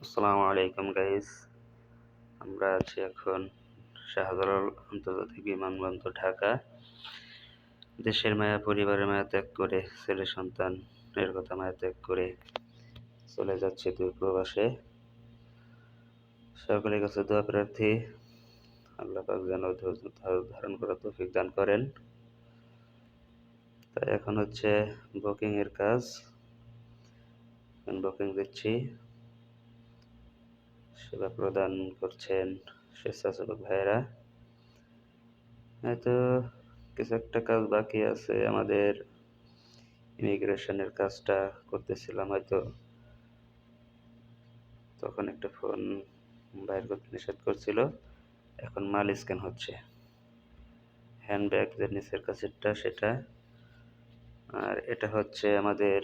আসসালামু আলাইকুম গাইস। আমরা আছি এখন শাহজালাল আন্তর্জাতিক বিমানবন্দর, ঢাকা। দেশের মায়া, পরিবারের মায়া ত্যাগ করে, ছেলে সন্তানের কথা মায়া ত্যাগ করে চলে যাচ্ছে দূর প্রবাসে। সকলের কাছে দোয়া প্রার্থী, আল্লাহ পাক যেন ধৈর্য ধারণ করার তৌফিক দান করেন। তাই এখন হচ্ছে বুকিং এর কাজ। বুকিং দিচ্ছি, সেবা প্রদান করছেন স্বেচ্ছাসেবক ভাইয়েরা। হয়তো কিছু একটা কাজ বাকি আছে, আমাদের ইমিগ্রেশনের কাজটা করতেছিলাম, হয়তো তখন একটা ফোন বাইর করতে নিষেধ করছিল। এখন মাল স্ক্যান হচ্ছে, হ্যান্ডব্যাগ যে নিচের কাছেরটা সেটা। আর এটা হচ্ছে আমাদের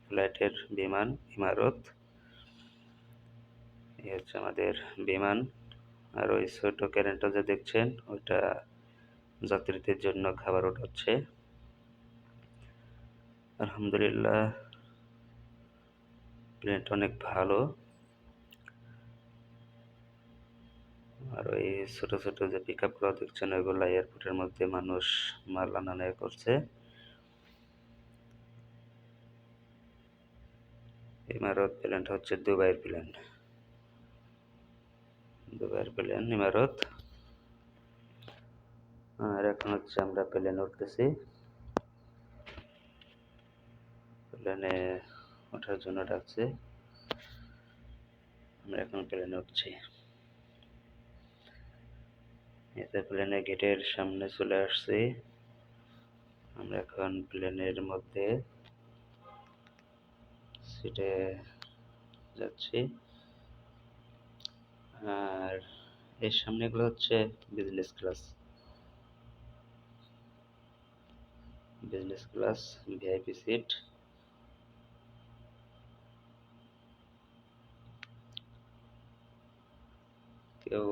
ফ্লাইটের বিমান ইমারত। এই হচ্ছে আমাদের বিমান। আর ওই ছোট ক্যারেনটা যে দেখছেন, ওইটা যাত্রীদের জন্য খাবার ওঠাচ্ছে। আলহামদুলিল্লাহ, প্লেনটা অনেক ভালো। আর ওই ছোট ছোট যে পিক আপগুলো দেখছেন, ওইগুলো এয়ারপোর্টের মধ্যে মানুষ মাল আনা নেওয়া করছে। ইমারত প্লেনটা হচ্ছে দুবাইয়ের প্লেন, দুবাইয়ের প্লেন ইমারত। আর এখন হচ্ছে আমরা প্লেনে উঠতেছি। প্লেনে ওঠার জন্য ডাকছে, আমরা এখন প্লেনে উঠছি। এতে প্লেনের গেটের সামনে চলে আসছি। আমরা এখন প্লেনের মধ্যে সিটে যাচ্ছি। আর এর সামনেগুলো হচ্ছে business class, business class VIP seat. কেউ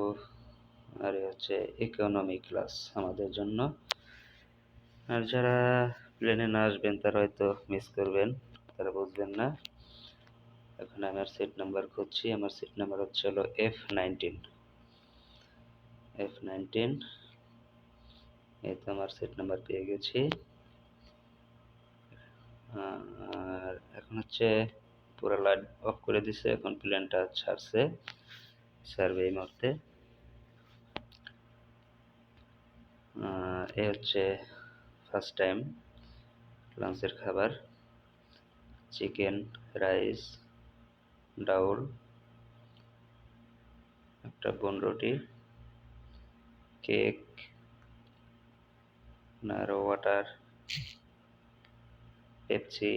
আর হচ্ছে ইকোনমি ক্লাস আমাদের জন্য। আর যারা প্লেনে না আসবেন তারা হয়তো মিস করবেন, তারা বুঝবেন না। এখন আমার সিট নাম্বার খুঁজছি, আমার সিট নাম্বার হচ্ছে হলো F19। F19, এই তো আমার সিট নাম্বার পেয়ে গেছি। আর এখন হচ্ছে পুরো লাইট অফ করে দিছে, এখন প্লেনটা ছাড়বে এই মুহূর্তে। এই হচ্ছে ফার্স্ট টাইম লাঞ্চের খাবার, চিকেন, রাইস, ডাউল, একটা বনরুটি, কেক, আর ওয়াটার, পেপসি,